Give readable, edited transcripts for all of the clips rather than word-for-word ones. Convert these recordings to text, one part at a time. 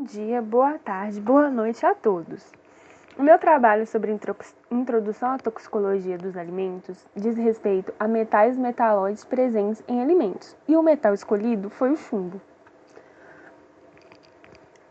Bom dia, boa tarde, boa noite a todos. O meu trabalho sobre introdução à toxicologia dos alimentos diz respeito a metais e metalóides presentes em alimentos, e o metal escolhido foi o chumbo.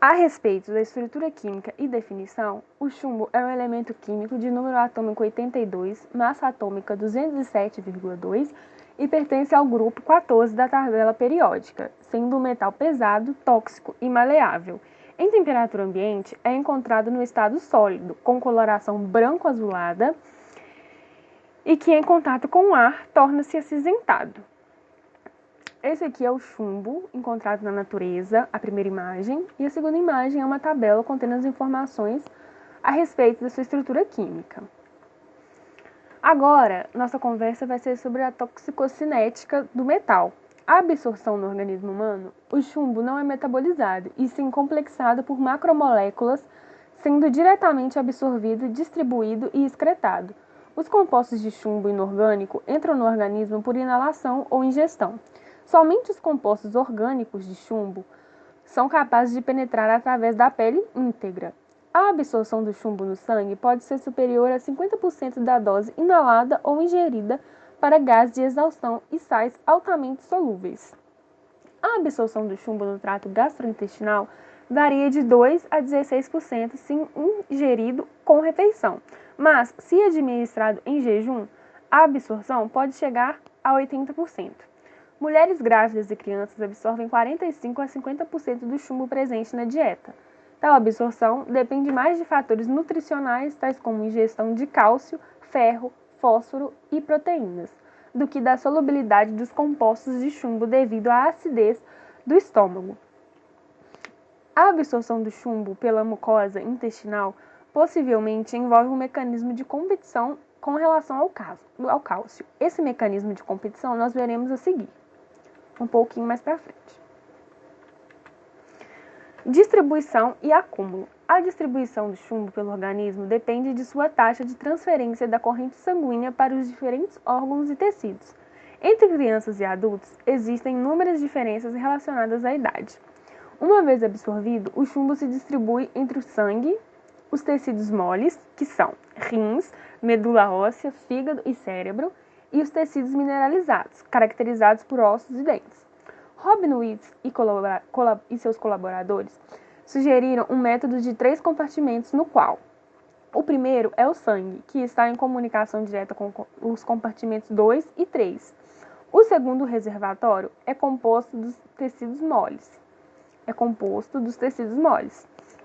A respeito da estrutura química e definição, o chumbo é um elemento químico de número atômico 82, massa atômica 207,2 e pertence ao grupo 14 da tabela periódica, sendo um metal pesado, tóxico e maleável. Em temperatura ambiente, é encontrado no estado sólido, com coloração branco-azulada e que, em contato com o ar, torna-se acinzentado. Esse aqui é o chumbo encontrado na natureza, a primeira imagem, e a segunda imagem é uma tabela contendo as informações a respeito da sua estrutura química. Agora, nossa conversa vai ser sobre a toxicocinética do metal. A absorção no organismo humano, o chumbo não é metabolizado, e sim complexado por macromoléculas, sendo diretamente absorvido, distribuído e excretado. Os compostos de chumbo inorgânico entram no organismo por inalação ou ingestão. Somente os compostos orgânicos de chumbo são capazes de penetrar através da pele íntegra. A absorção do chumbo no sangue pode ser superior a 50% da dose inalada ou ingerida para gás de exaustão e sais altamente solúveis. A absorção do chumbo no trato gastrointestinal varia de 2 a 16% se ingerido com refeição, mas se administrado em jejum, a absorção pode chegar a 80%. Mulheres grávidas e crianças absorvem 45 a 50% do chumbo presente na dieta. Tal absorção depende mais de fatores nutricionais, tais como ingestão de cálcio, ferro, fósforo e proteínas, do que da solubilidade dos compostos de chumbo devido à acidez do estômago. A absorção do chumbo pela mucosa intestinal possivelmente envolve um mecanismo de competição com relação ao cálcio. Esse mecanismo de competição nós veremos a seguir, um pouquinho mais para frente. Distribuição e acúmulo. A distribuição do chumbo pelo organismo depende de sua taxa de transferência da corrente sanguínea para os diferentes órgãos e tecidos. Entre crianças e adultos, existem inúmeras diferenças relacionadas à idade. Uma vez absorvido, o chumbo se distribui entre o sangue, os tecidos moles, que são rins, medula óssea, fígado e cérebro, e os tecidos mineralizados, caracterizados por ossos e dentes. Rabinowitz e seus colaboradores sugeriram um método de 3 compartimentos no qual o primeiro é o sangue, que está em comunicação direta com os compartimentos 2 e 3. O segundo reservatório é composto dos tecidos moles.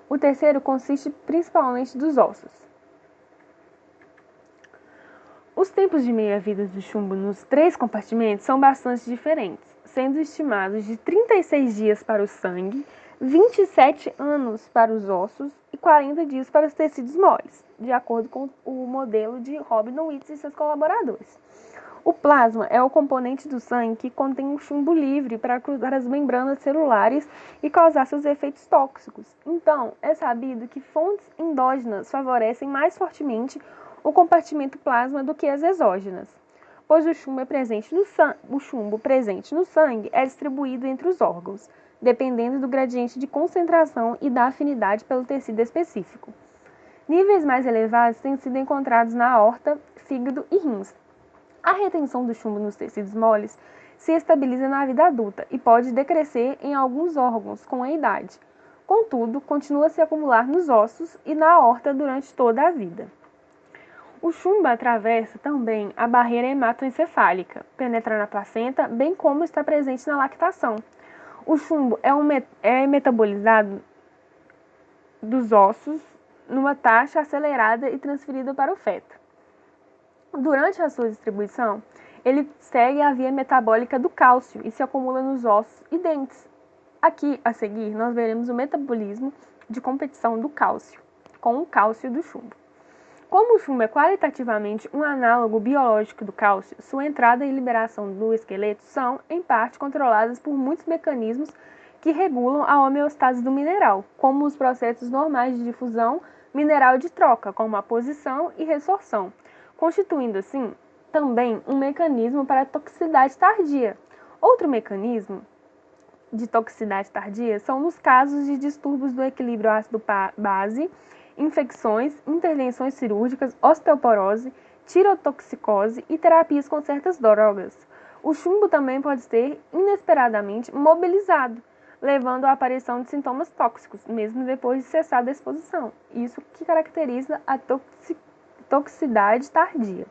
O terceiro consiste principalmente dos ossos. Os tempos de meia-vida do chumbo nos 3 compartimentos são bastante diferentes, sendo estimados de 36 dias para o sangue, 27 anos para os ossos e 40 dias para os tecidos moles, de acordo com o modelo de Rabinowitz e seus colaboradores. O plasma é o componente do sangue que contém o chumbo livre para cruzar as membranas celulares e causar seus efeitos tóxicos. Então, é sabido que fontes endógenas favorecem mais fortemente o compartimento plasma do que as exógenas, pois o chumbo presente no sangue é distribuído entre os órgãos, dependendo do gradiente de concentração e da afinidade pelo tecido específico. Níveis mais elevados têm sido encontrados na aorta, fígado e rins. A retenção do chumbo nos tecidos moles se estabiliza na vida adulta e pode decrescer em alguns órgãos com a idade. Contudo, continua a se acumular nos ossos e na aorta durante toda a vida. O chumbo atravessa também a barreira hematoencefálica, penetra na placenta, bem como está presente na lactação. O chumbo é metabolizado dos ossos numa taxa acelerada e transferida para o feto. Durante a sua distribuição, ele segue a via metabólica do cálcio e se acumula nos ossos e dentes. Aqui, a seguir, nós veremos o metabolismo de competição do cálcio, com o cálcio do chumbo. Como o chumbo é qualitativamente um análogo biológico do cálcio, sua entrada e liberação do esqueleto são, em parte, controladas por muitos mecanismos que regulam a homeostase do mineral, como os processos normais de difusão mineral e de troca, como a posição e resorção, constituindo, assim, também um mecanismo para a toxicidade tardia. Outro mecanismo de toxicidade tardia são nos casos de distúrbios do equilíbrio ácido-base, infecções, intervenções cirúrgicas, osteoporose, tirotoxicose e terapias com certas drogas. O chumbo também pode ser inesperadamente mobilizado, levando à aparição de sintomas tóxicos, mesmo depois de cessar a exposição. Isso que caracteriza a toxicidade tardia.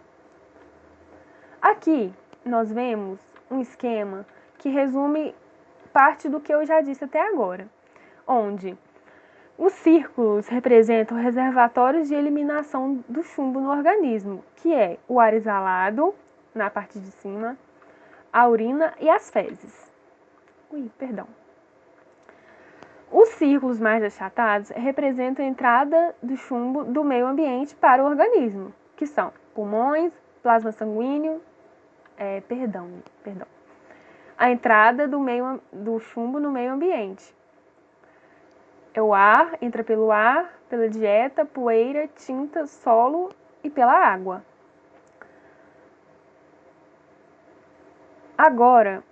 Aqui nós vemos um esquema que resume parte do que eu já disse até agora, onde os círculos representam reservatórios de eliminação do chumbo no organismo, que é o ar exalado, na parte de cima, a urina e as fezes. Os círculos mais achatados representam a entrada do chumbo do meio ambiente para o organismo, que são pulmões, plasma sanguíneo, a entrada do chumbo no meio ambiente. O ar entra pelo ar, pela dieta, poeira, tinta, solo e pela água. Agora,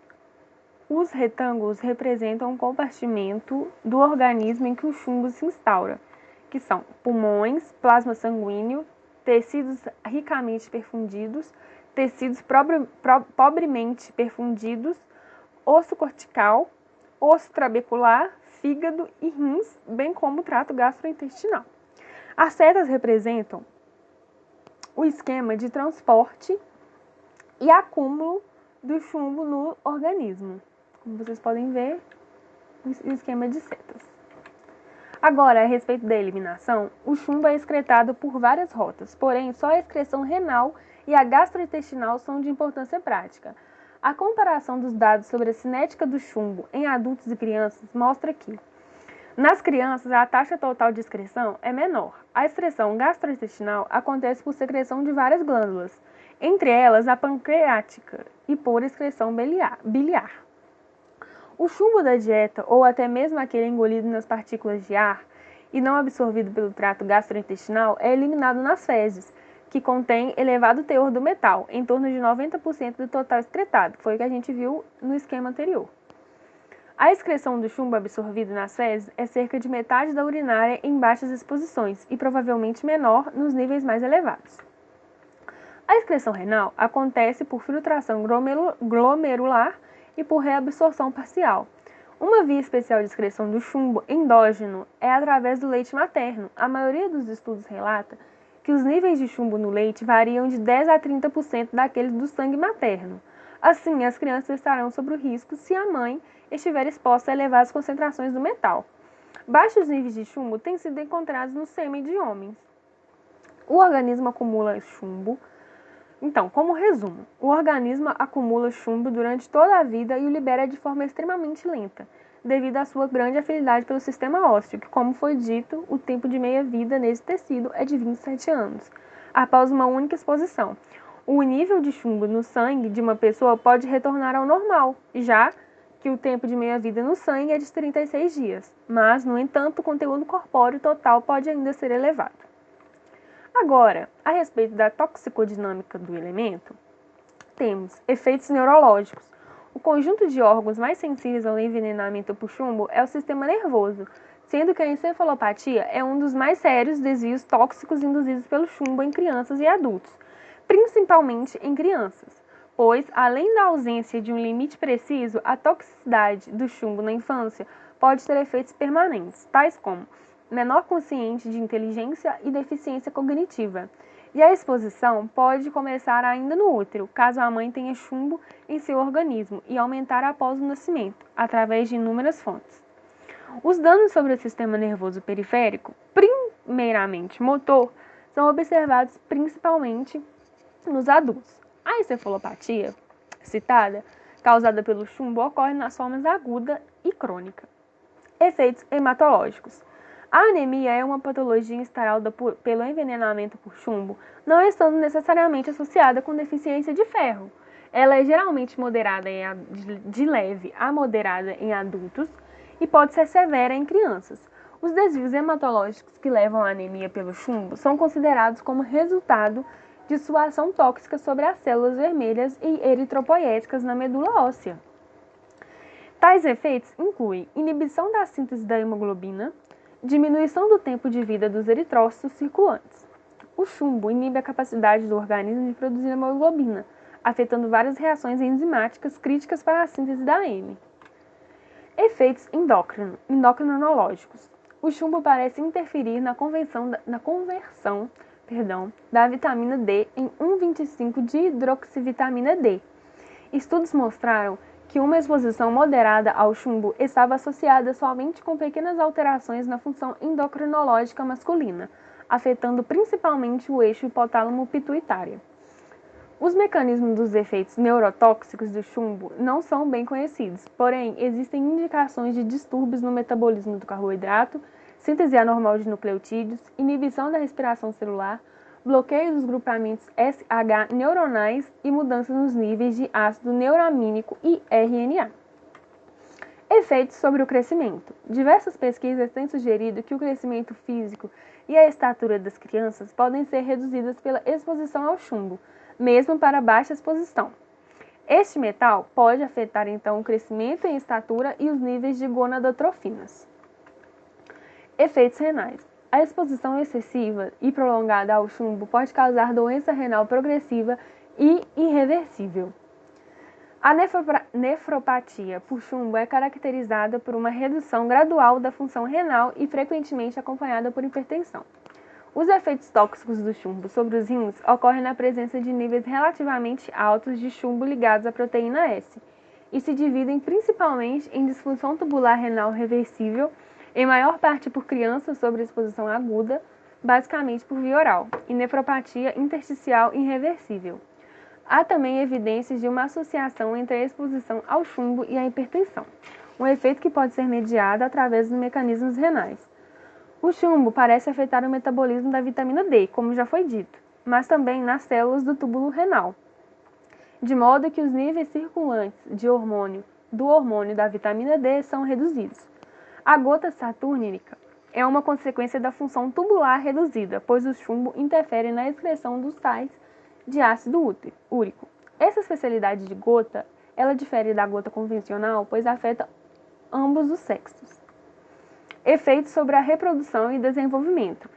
os retângulos representam um compartimento do organismo em que o chumbo se instaura, que são pulmões, plasma sanguíneo, tecidos ricamente perfundidos, tecidos pobremente perfundidos, osso cortical, osso trabecular, fígado e rins, bem como o trato gastrointestinal. As setas representam o esquema de transporte e acúmulo do chumbo no organismo. Como vocês podem ver, o esquema de setas. Agora, a respeito da eliminação, o chumbo é excretado por várias rotas, porém, só a excreção renal e a gastrointestinal são de importância prática. A comparação dos dados sobre a cinética do chumbo em adultos e crianças mostra que, nas crianças, a taxa total de excreção é menor. A excreção gastrointestinal acontece por secreção de várias glândulas, entre elas a pancreática, e por excreção biliar. O chumbo da dieta, ou até mesmo aquele engolido nas partículas de ar e não absorvido pelo trato gastrointestinal, é eliminado nas fezes, que contém elevado teor do metal, em torno de 90% do total excretado, que foi o que a gente viu no esquema anterior. A excreção do chumbo absorvido nas fezes é cerca de metade da urinária em baixas exposições e provavelmente menor nos níveis mais elevados. A excreção renal acontece por filtração glomerular e por reabsorção parcial. Uma via especial de excreção do chumbo endógeno é através do leite materno. A maioria dos estudos relata que os níveis de chumbo no leite variam de 10 a 30% daqueles do sangue materno. Assim, as crianças estarão sob o risco se a mãe estiver exposta a elevadas concentrações do metal. Baixos níveis de chumbo têm sido encontrados no sêmen de homens. O organismo acumula chumbo. Então, como resumo, o organismo acumula chumbo durante toda a vida e o libera de forma extremamente lenta, devido à sua grande afinidade pelo sistema ósseo, que, como foi dito, o tempo de meia-vida nesse tecido é de 27 anos, após uma única exposição. O nível de chumbo no sangue de uma pessoa pode retornar ao normal, já que o tempo de meia-vida no sangue é de 36 dias, mas, no entanto, o conteúdo corpóreo total pode ainda ser elevado. Agora, a respeito da toxicodinâmica do elemento, temos efeitos neurológicos. O conjunto de órgãos mais sensíveis ao envenenamento por chumbo é o sistema nervoso, sendo que a encefalopatia é um dos mais sérios desvios tóxicos induzidos pelo chumbo em crianças e adultos, principalmente em crianças, pois, além da ausência de um limite preciso, a toxicidade do chumbo na infância pode ter efeitos permanentes, tais como menor consciente de inteligência e deficiência cognitiva. E a exposição pode começar ainda no útero, caso a mãe tenha chumbo em seu organismo, e aumentar após o nascimento, através de inúmeras fontes. Os danos sobre o sistema nervoso periférico, primeiramente motor, são observados principalmente nos adultos. A encefalopatia citada, causada pelo chumbo, ocorre nas formas aguda e crônica. Efeitos hematológicos. A anemia é uma patologia instaurada pelo envenenamento por chumbo, não estando necessariamente associada com deficiência de ferro. Ela é geralmente de leve a moderada em adultos e pode ser severa em crianças. Os desvios hematológicos que levam à anemia pelo chumbo são considerados como resultado de sua ação tóxica sobre as células vermelhas e eritropoéticas na medula óssea. Tais efeitos incluem inibição da síntese da hemoglobina, diminuição do tempo de vida dos eritrócitos circulantes. O chumbo inibe a capacidade do organismo de produzir hemoglobina, afetando várias reações enzimáticas críticas para a síntese da heme. Efeitos endocrinológicos. O chumbo parece interferir na conversão da vitamina D em 1,25 de hidroxivitamina D. Estudos mostraram que uma exposição moderada ao chumbo estava associada somente com pequenas alterações na função endocrinológica masculina, afetando principalmente o eixo hipotálamo-pituitário. Os mecanismos dos efeitos neurotóxicos do chumbo não são bem conhecidos, porém, existem indicações de distúrbios no metabolismo do carboidrato, síntese anormal de nucleotídeos, inibição da respiração celular, bloqueio dos grupamentos SH neuronais e mudanças nos níveis de ácido neuramínico e RNA. Efeitos sobre o crescimento. Diversas pesquisas têm sugerido que o crescimento físico e a estatura das crianças podem ser reduzidas pela exposição ao chumbo, mesmo para baixa exposição. Este metal pode afetar então o crescimento em estatura e os níveis de gonadotrofinas. Efeitos renais. A exposição excessiva e prolongada ao chumbo pode causar doença renal progressiva e irreversível. A nefropatia por chumbo é caracterizada por uma redução gradual da função renal e frequentemente acompanhada por hipertensão. Os efeitos tóxicos do chumbo sobre os rins ocorrem na presença de níveis relativamente altos de chumbo ligados à proteína S e se dividem principalmente em disfunção tubular renal reversível, em maior parte por crianças sob exposição aguda, basicamente por via oral, e nefropatia intersticial irreversível. Há também evidências de uma associação entre a exposição ao chumbo e a hipertensão, um efeito que pode ser mediado através dos mecanismos renais. O chumbo parece afetar o metabolismo da vitamina D, como já foi dito, mas também nas células do túbulo renal, de modo que os níveis circulantes do hormônio da vitamina D são reduzidos. A gota satúrnica é uma consequência da função tubular reduzida, pois o chumbo interfere na excreção dos sais de ácido úrico. Essa especialidade de gota, ela difere da gota convencional, pois afeta ambos os sexos. Efeitos sobre a reprodução e desenvolvimento.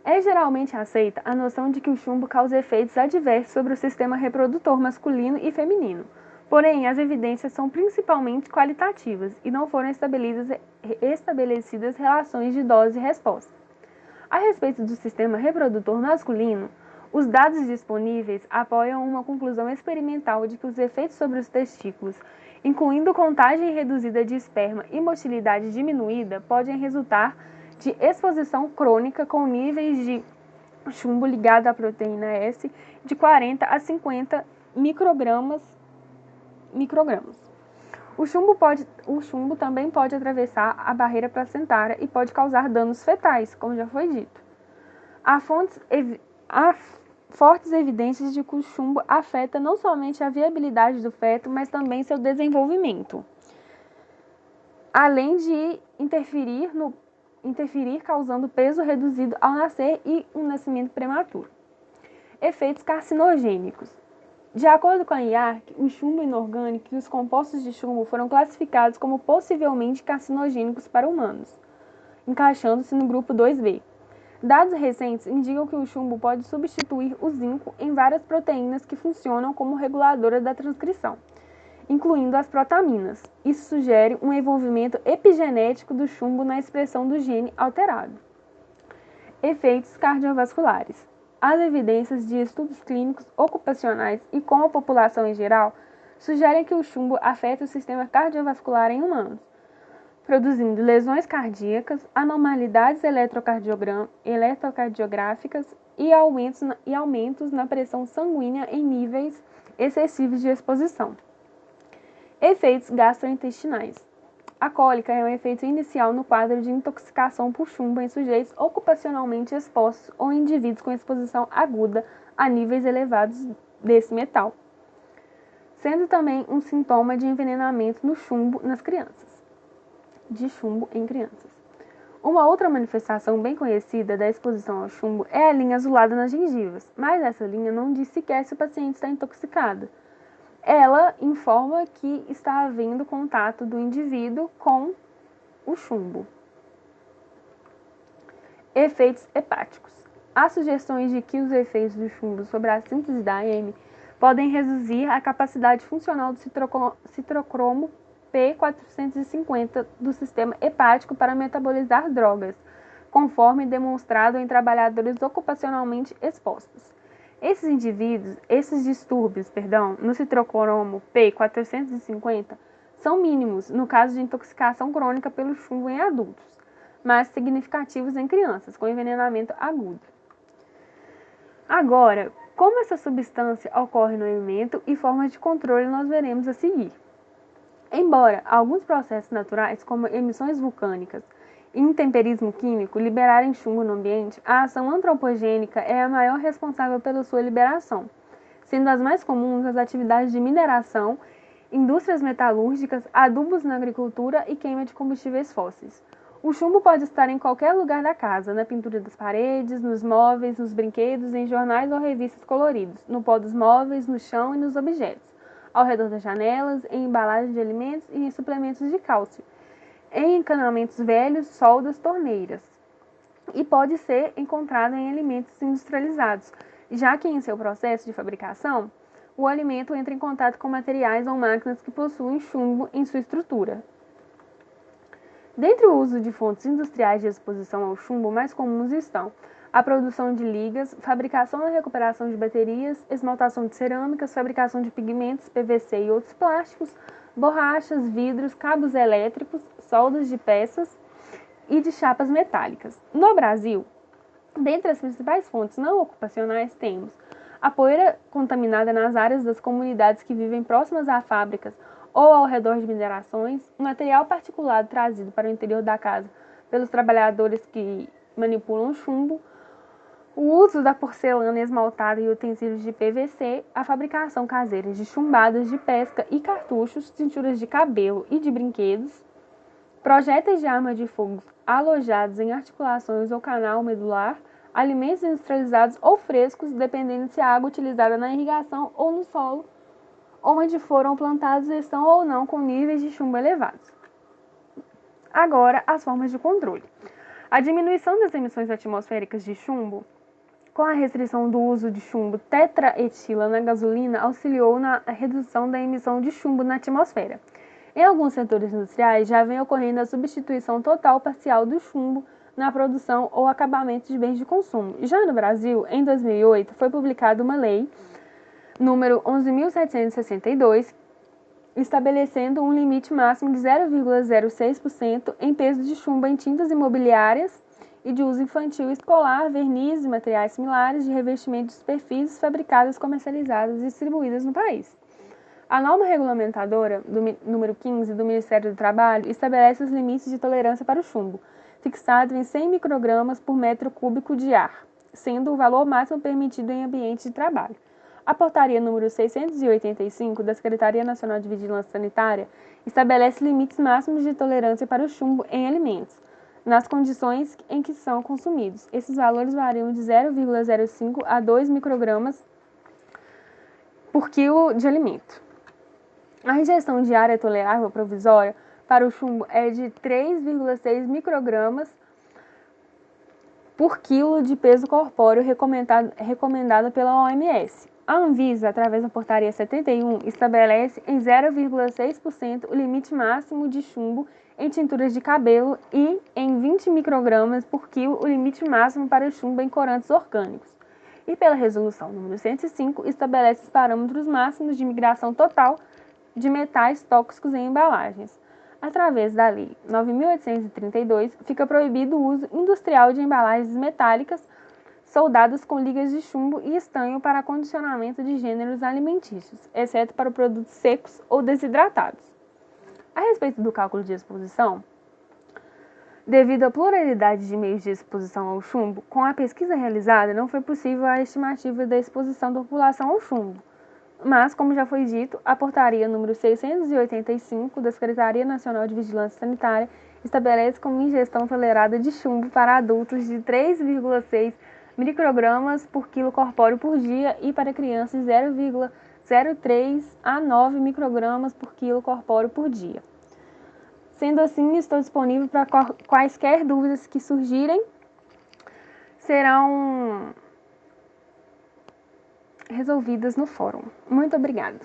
É geralmente aceita a noção de que o chumbo causa efeitos adversos sobre o sistema reprodutor masculino e feminino. Porém, as evidências são principalmente qualitativas e não foram estabelecidas relações de dose e resposta. A respeito do sistema reprodutor masculino, os dados disponíveis apoiam uma conclusão experimental de que os efeitos sobre os testículos, incluindo contagem reduzida de esperma e motilidade diminuída, podem resultar de exposição crônica com níveis de chumbo ligado à proteína S de 40 a 50 microgramas. O chumbo também pode atravessar a barreira placentária e pode causar danos fetais, como já foi dito. Há fortes evidências de que o chumbo afeta não somente a viabilidade do feto, mas também seu desenvolvimento, além de interferir causando peso reduzido ao nascer e um nascimento prematuro. Efeitos carcinogênicos. De acordo com a IARC, o chumbo inorgânico e os compostos de chumbo foram classificados como possivelmente carcinogênicos para humanos, encaixando-se no grupo 2B. Dados recentes indicam que o chumbo pode substituir o zinco em várias proteínas que funcionam como reguladoras da transcrição, incluindo as protaminas. Isso sugere um envolvimento epigenético do chumbo na expressão do gene alterado. Efeitos cardiovasculares. As evidências de estudos clínicos ocupacionais e com a população em geral sugerem que o chumbo afeta o sistema cardiovascular em humanos, produzindo lesões cardíacas, anormalidades eletrocardiográficas e aumentos na pressão sanguínea em níveis excessivos de exposição. Efeitos gastrointestinais. A cólica é um efeito inicial no quadro de intoxicação por chumbo em sujeitos ocupacionalmente expostos ou indivíduos com exposição aguda a níveis elevados desse metal, sendo também um sintoma de envenenamento no chumbo nas crianças. Uma outra manifestação bem conhecida da exposição ao chumbo é a linha azulada nas gengivas, mas essa linha não diz sequer se o paciente está intoxicado. ela informa que está havendo contato do indivíduo com o chumbo. Efeitos hepáticos. Há sugestões de que os efeitos do chumbo sobre a síntese da AM podem reduzir a capacidade funcional do citrocromo P450 do sistema hepático para metabolizar drogas, conforme demonstrado em trabalhadores ocupacionalmente expostos. Esses distúrbios no citrocromo P450 são mínimos no caso de intoxicação crônica pelo chumbo em adultos, mas significativos em crianças com envenenamento agudo. Agora, como essa substância ocorre no alimento e formas de controle nós veremos a seguir. Embora alguns processos naturais, como emissões vulcânicas e intemperismo químico, liberarem chumbo no ambiente, a ação antropogênica é a maior responsável pela sua liberação, sendo as mais comuns as atividades de mineração, indústrias metalúrgicas, adubos na agricultura e queima de combustíveis fósseis. O chumbo pode estar em qualquer lugar da casa, na pintura das paredes, nos móveis, nos brinquedos, em jornais ou revistas coloridos, no pó dos móveis, no chão e nos objetos, ao redor das janelas, em embalagens de alimentos e em suplementos de cálcio, em encanamentos velhos, soldas, torneiras. E pode ser encontrado em alimentos industrializados, já que em seu processo de fabricação, o alimento entra em contato com materiais ou máquinas que possuem chumbo em sua estrutura. Dentre o uso de fontes industriais de exposição ao chumbo, mais comuns estão a produção de ligas, fabricação e recuperação de baterias, esmaltação de cerâmicas, fabricação de pigmentos, PVC e outros plásticos, borrachas, vidros, cabos elétricos, soldas de peças e de chapas metálicas. No Brasil, dentre as principais fontes não ocupacionais temos a poeira contaminada nas áreas das comunidades que vivem próximas a fábricas ou ao redor de minerações, o material particulado trazido para o interior da casa pelos trabalhadores que manipulam chumbo, o uso da porcelana esmaltada e utensílios de PVC, a fabricação caseira de chumbadas de pesca e cartuchos, cinturas de cabelo e de brinquedos, projéteis de arma de fogo alojados em articulações ou canal medular, alimentos industrializados ou frescos, dependendo se a água utilizada na irrigação ou no solo onde foram plantados estão ou não com níveis de chumbo elevados. Agora, as formas de controle. A diminuição das emissões atmosféricas de chumbo, com a restrição do uso de chumbo tetraetila na gasolina, auxiliou na redução da emissão de chumbo na atmosfera. Em alguns setores industriais, já vem ocorrendo a substituição total ou parcial do chumbo na produção ou acabamento de bens de consumo. Já no Brasil, em 2008, foi publicada uma lei número 11.762, estabelecendo um limite máximo de 0,06% em peso de chumbo em tintas imobiliárias e de uso infantil escolar, verniz e materiais similares de revestimento de superfícies fabricadas, comercializadas e distribuídas no país. A norma regulamentadora, número 15 do Ministério do Trabalho, estabelece os limites de tolerância para o chumbo, fixado em 100 microgramas por metro cúbico de ar, sendo o valor máximo permitido em ambiente de trabalho. A portaria número 685 da Secretaria Nacional de Vigilância Sanitária estabelece limites máximos de tolerância para o chumbo em alimentos, nas condições em que são consumidos. Esses valores variam de 0,05 a 2 microgramas por quilo de alimento. A ingestão diária tolerável provisória para o chumbo é de 3,6 microgramas por quilo de peso corpóreo recomendada pela OMS. A Anvisa, através da portaria 71, estabelece em 0,6% o limite máximo de chumbo em tinturas de cabelo e em 20 microgramas por quilo o limite máximo para o chumbo em corantes orgânicos. E pela resolução número 105, estabelece os parâmetros máximos de migração total de metais tóxicos em embalagens. Através da Lei 9.832, fica proibido o uso industrial de embalagens metálicas soldadas com ligas de chumbo e estanho para acondicionamento de gêneros alimentícios, exceto para produtos secos ou desidratados. A respeito do cálculo de exposição, devido à pluralidade de meios de exposição ao chumbo, com a pesquisa realizada não foi possível a estimativa da exposição da população ao chumbo. Mas, como já foi dito, a portaria número 685 da Secretaria Nacional de Vigilância Sanitária estabelece como ingestão tolerada de chumbo para adultos de 3,6 microgramas por quilo corpóreo por dia e para crianças 0,05 0,3 a 9 microgramas por quilo corpóreo por dia. Sendo assim, estou disponível para quaisquer dúvidas que surgirem, serão resolvidas no fórum. Muito obrigada.